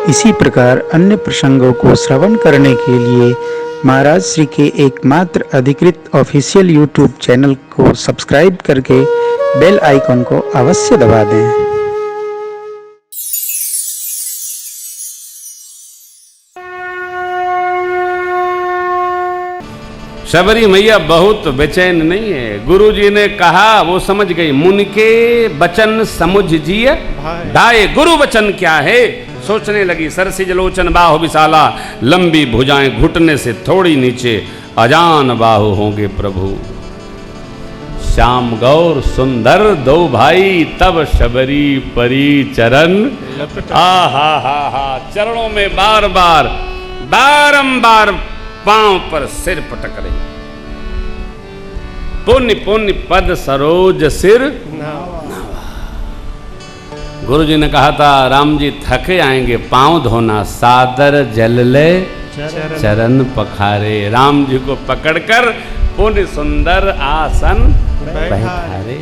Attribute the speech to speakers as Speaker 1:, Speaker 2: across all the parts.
Speaker 1: इसी प्रकार अन्य प्रसंगों को श्रवण करने के लिए महाराज श्री के एकमात्र अधिकृत ऑफिशियल यूट्यूब चैनल को सब्सक्राइब करके बेल आइकन को अवश्य दबा दें।
Speaker 2: शबरी मैया बहुत बेचैन नहीं है। गुरुजी ने कहा, वो समझ गई। मुनि के बचन समुझ जिय दाए, गुरु वचन क्या है सोचने लगी। सरसिज लोचन बाहु विशाला, लंबी भुजाएं घुटने से थोड़ी नीचे, अजान बाहु होंगे प्रभु। श्याम गौर सुंदर दो भाई, तब शबरी परी चरण। हा चरणों में बार बार बारंबार पांव पर सिर पटक रही। पुण्य पुण्य पद सरोज सिर नवा। गुरुजी ने कहा था, राम जी थके आएंगे, पांव धोना, सादर जल ले चरण पखारे। राम जी को पकड़कर पुण्य सुंदर आसन बैठारे।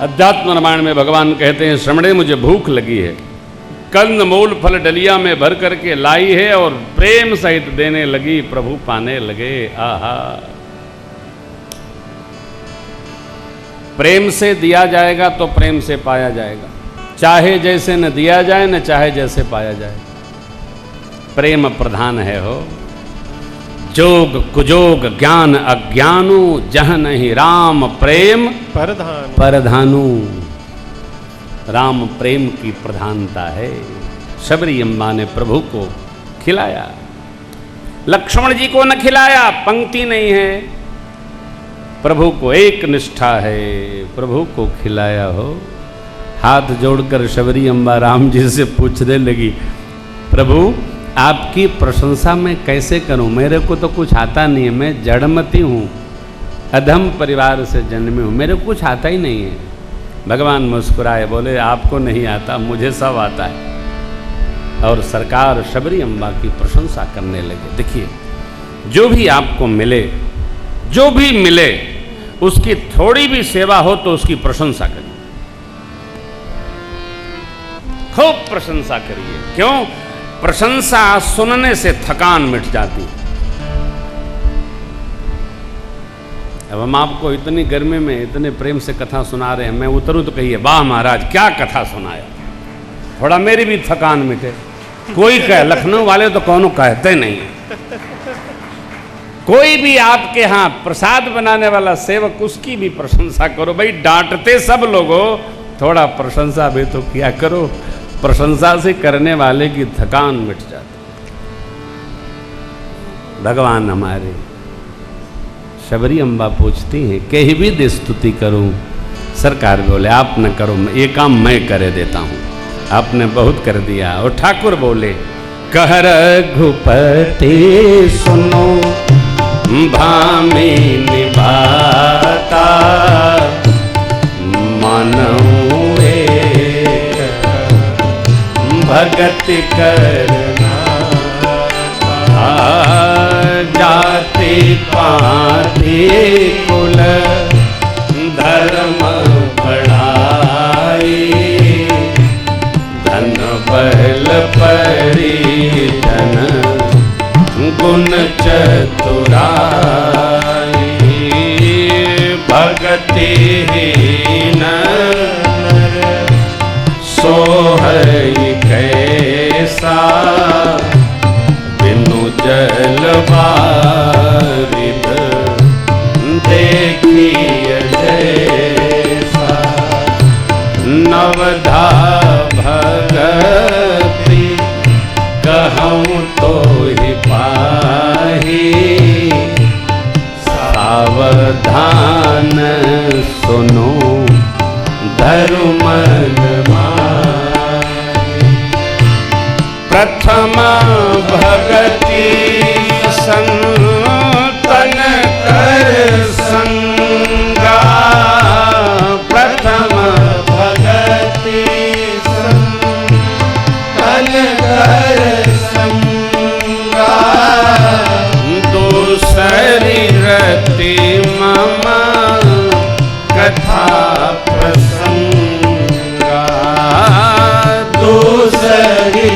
Speaker 2: अध्यात्म रामायण में भगवान कहते हैं, श्रमणे मुझे भूख लगी है, कंद मूल फल डलिया में भर करके लाई है और प्रेम सहित देने लगी, प्रभु पाने लगे। आहा, प्रेम से दिया जाएगा तो प्रेम से पाया जाएगा, चाहे जैसे न दिया जाए न चाहे जैसे पाया जाए। प्रेम प्रधान है हो। जोग कुजोग ज्ञान अज्ञानु, जह नहीं राम प्रेम परधानु। राम प्रेम की प्रधानता है। शबरी अम्बा ने प्रभु को खिलाया, लक्ष्मण जी को न खिलाया, पंक्ति नहीं है। प्रभु को एक निष्ठा है, प्रभु को खिलाया हो। हाथ जोड़कर शबरी अम्बा राम जी से पूछने लगी, प्रभु आपकी प्रशंसा मैं कैसे करूं? मेरे को तो कुछ आता नहीं है, मैं जड़मती हूं, अधम परिवार से जन्मी हूं, मेरे को कुछ आता ही नहीं है। भगवान मुस्कुराए, बोले आपको नहीं आता, मुझे सब आता है। और सरकार शबरी अम्बा की प्रशंसा करने लगे। देखिए, जो भी आपको मिले, जो भी मिले, उसकी थोड़ी भी सेवा हो तो उसकी प्रशंसा करिए, खूब प्रशंसा करिए। क्यों? प्रशंसा सुनने से थकान मिट जाती है। अब हम आपको इतनी गर्मी में इतने प्रेम से कथा सुना रहे हैं, मैं उतरूं तो कहिए वाह महाराज क्या कथा सुनाया, थोड़ा मेरी भी थकान मिटे। कोई कहे, लखनऊ वाले तो कौन कहते नहीं। कोई भी आपके यहाँ प्रसाद बनाने वाला सेवक, उसकी भी प्रशंसा करो। भाई डांटते सब लोगों, थोड़ा प्रशंसा भी तो किया करो। प्रशंसा से करने वाले की थकान मिट जाती। भगवान हमारे शबरी अम्बा पूछती हैं, कहीं भी दे स्तुति करूं। सरकार बोले आप न करो, ये काम मैं करे देता हूं, आपने बहुत कर दिया। और ठाकुर बोले, कह रघुपति सुनो भामी निभाता, मानऊ भगत करना, जाति पाति कुल धर्म बढ़ाई, धन बल परिजन गुण चतुराई, भगति हीन सोहई कैसा, बिनु जल बारिद देखिए जैसा, नवधा भगति कहूँ तो ही पाही, सावधान सुनो धर्मन माही। प्रथम भगति संतन कर संगा, प्रथम भगति संतन कर संगा, दूसरी रति मम कथा प्रसंगा, दूसरी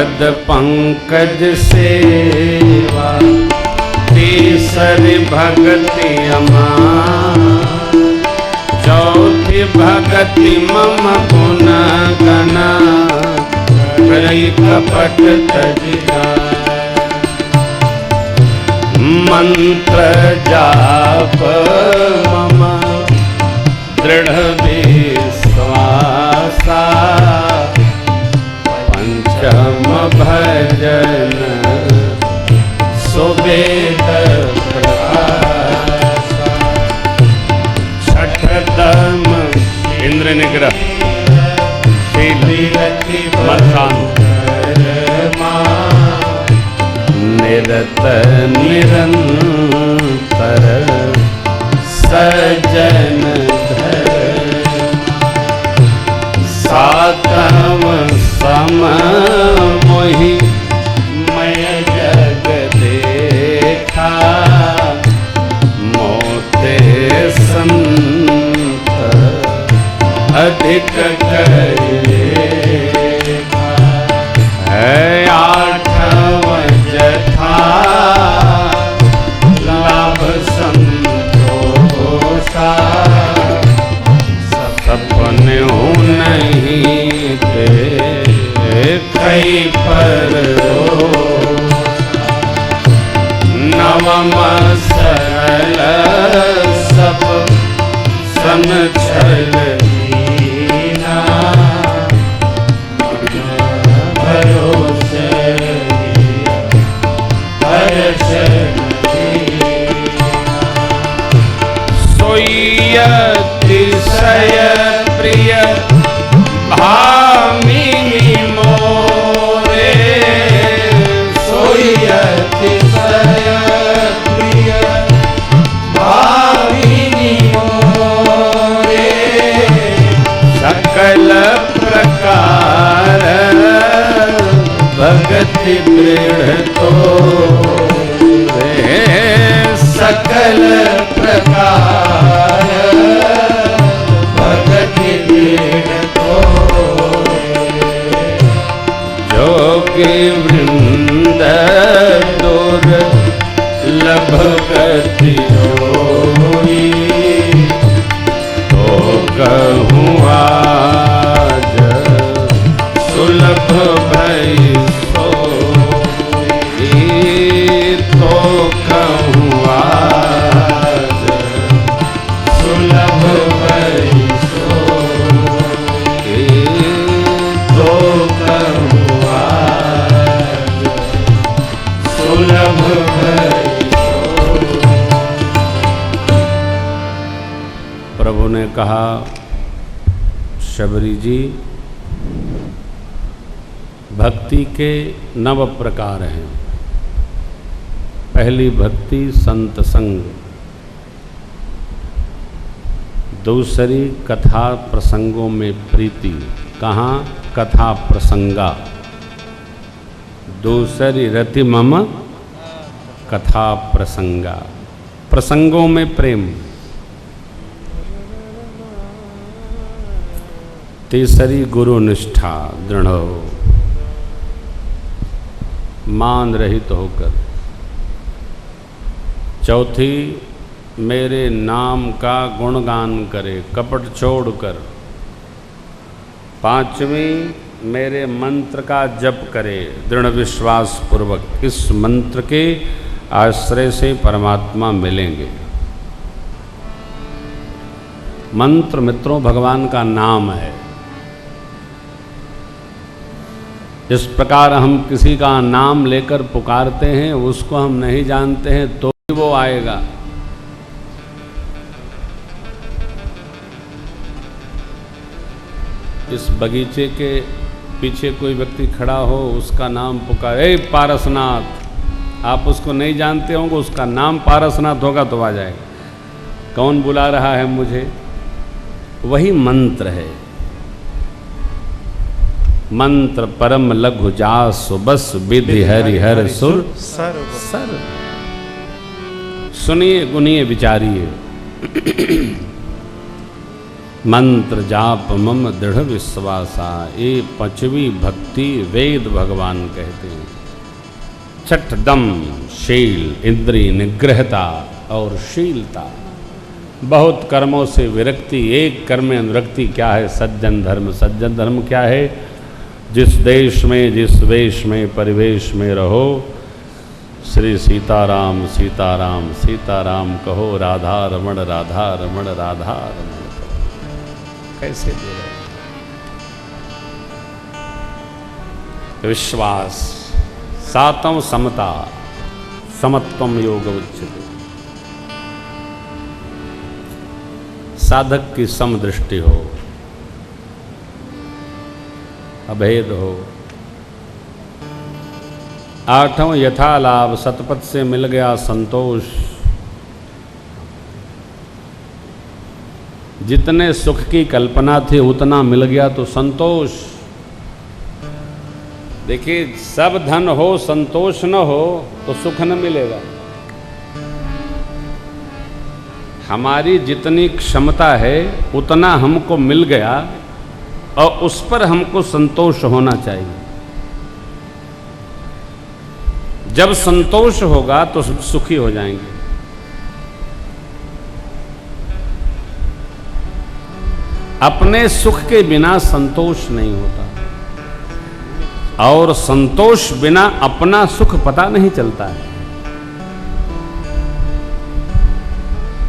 Speaker 2: पद पंकज सेवा तीसरी भगति अमां चौथी भगति मम गुण गना करी कपट तजिया मंत्र जाप मम दृढ़ विश्वासा पंचम भजन सुवेद प्रकाशा छठदम इंद्र निग्रह निरत निरंतर सजन सातम सम मोहि मय जग देखा मोते संत अधिक करेगा है आठव जथा लाभ संतोषा सपने नहीं दे कई पर नवम सरल सब सन छल सोयतिशय प्रिय भामिनी मोरे सोयतिशय प्रिय भामिनी मोरे सकल प्रकार भगति दृढ़ तो सकल प्रकार भगति दृढ़ तो जोगी वृंद दुर्लभ गति होई तो कहूँ आज सुलभ भई तो कहूँ आज सुलभ भई तो कहूँ आज सुलभ भई। प्रभु ने कहा, शबरी जी, भक्ति के 9 प्रकार हैं। पहली भक्ति संत संग, दूसरी कथा प्रसंगों में प्रीति, कहाँ कथा प्रसंगा। दूसरी रति मम कथा प्रसंगा, प्रसंगों में प्रेम। तीसरी गुरु निष्ठा दृढ़ हो, मान रहित होकर। चौथी मेरे नाम का गुणगान करे कपट छोड़कर। पांचवी मेरे मंत्र का जप करे दृढ़ विश्वास पूर्वक। इस मंत्र के आश्रय से परमात्मा मिलेंगे। मंत्र मित्रों भगवान का नाम है। जिस प्रकार हम किसी का नाम लेकर पुकारते हैं, उसको हम नहीं जानते हैं तो भी वो आएगा। इस बगीचे के पीछे कोई व्यक्ति खड़ा हो, उसका नाम पुकारे, ए पारसनाथ, आप उसको नहीं जानते होंगे, उसका नाम पारसनाथ होगा तो आ जाएगा। कौन बुला रहा है मुझे? वही मंत्र है। मंत्र परम लघु जासु बस विधि हरि हर सुर सर। सुनिए गुनिए विचारिए। मंत्र जाप मम दृढ़ विश्वासा, ये पांचवी भक्ति वेद भगवान कहते हैं। छठ दम शील, इंद्रिय निग्रहता और शीलता। बहुत कर्मों से विरक्ति, एक कर्म में अनुरक्ति क्या है? सज्जन धर्म। सज्जन धर्म क्या है? जिस देश में जिस वेश में परिवेश में रहो, श्री सीताराम सीताराम सीताराम कहो, राधा रमण राधा रमण राधा रमण कहो। कैसे दे रहे? विश्वास। सातम समता, समत्वम योग उच्यते। साधक की समदृष्टि हो, अभेद हो। आठवां यथा लाभ, सतपथ से मिल गया संतोष। जितने सुख की कल्पना थी उतना मिल गया तो संतोष। देखिए, सब धन हो संतोष न हो तो सुख न मिलेगा। हमारी जितनी क्षमता है उतना हमको मिल गया और उस पर हमको संतोष होना चाहिए। जब संतोष होगा तो सुखी हो जाएंगे। अपने सुख के बिना संतोष नहीं होता, और संतोष बिना अपना सुख पता नहीं चलता है।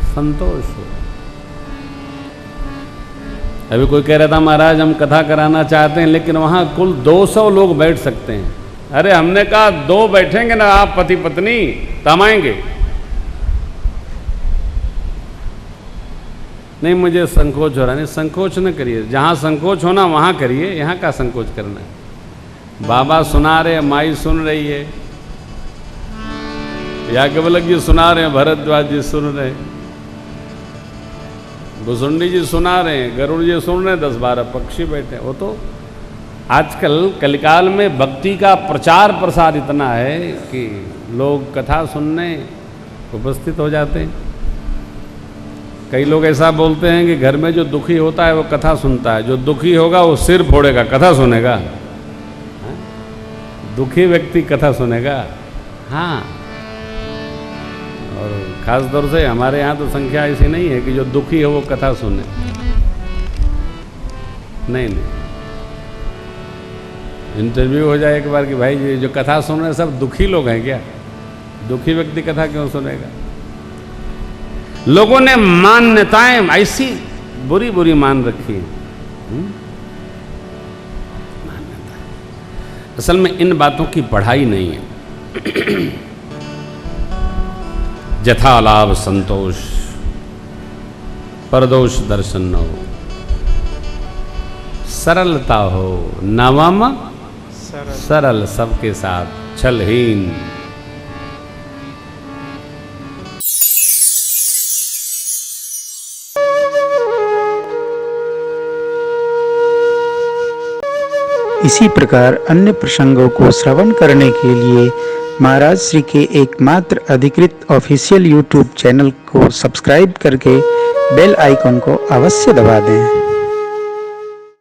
Speaker 2: संतोष हो। अभी कोई कह रहा था, महाराज हम कथा कराना चाहते हैं लेकिन वहां कुल 200 लोग बैठ सकते हैं। अरे हमने कहा 2 बैठेंगे ना आप पति पत्नी तो हम आएंगे। नहीं, मुझे संकोच हो रहा। नहीं, संकोच न करिए। जहां संकोच होना वहां करिए, यहां का संकोच करना है। बाबा सुना रहे, माई सुन रही है, याज्ञवल्क्य जी सुना रहे हैं, भरद्वाज जी सुन रहे हैं, भुसुंडी जी सुना रहे हैं, गरुड़ जी सुन रहे हैं, 10-12 पक्षी बैठे। वो तो आजकल कलिकाल में भक्ति का प्रचार प्रसार इतना है कि लोग कथा सुनने उपस्थित हो जाते हैं। कई लोग ऐसा बोलते हैं कि घर में जो दुखी होता है वो कथा सुनता है, जो दुखी होगा वो सिर फोड़ेगा, कथा सुनेगा। दुखी व्यक्ति कथा सुनेगा। हाँ, और खास तौर से हमारे यहाँ तो संख्या ऐसी नहीं है कि जो दुखी है वो कथा सुने। नहीं नहीं, इंटरव्यू हो जाए एक बार कि भाई जी जो कथा सुन रहे हैं सब दुखी लोग हैं क्या? दुखी व्यक्ति कथा क्यों सुनेगा? लोगों ने मान्यताएं ऐसी बुरी बुरी मान रखी है। असल में इन बातों की पढ़ाई नहीं है। जथा लाभ संतोष, परदोष दर्शन न हो, सरलता हो, नवम सरल सबके साथ, छलहीन।
Speaker 1: इसी प्रकार अन्य प्रसंगों को श्रवण करने के लिए महाराज श्री के एकमात्र अधिकृत ऑफिशियल यूट्यूब चैनल को सब्सक्राइब करके बेल आइकन को अवश्य दबा दें।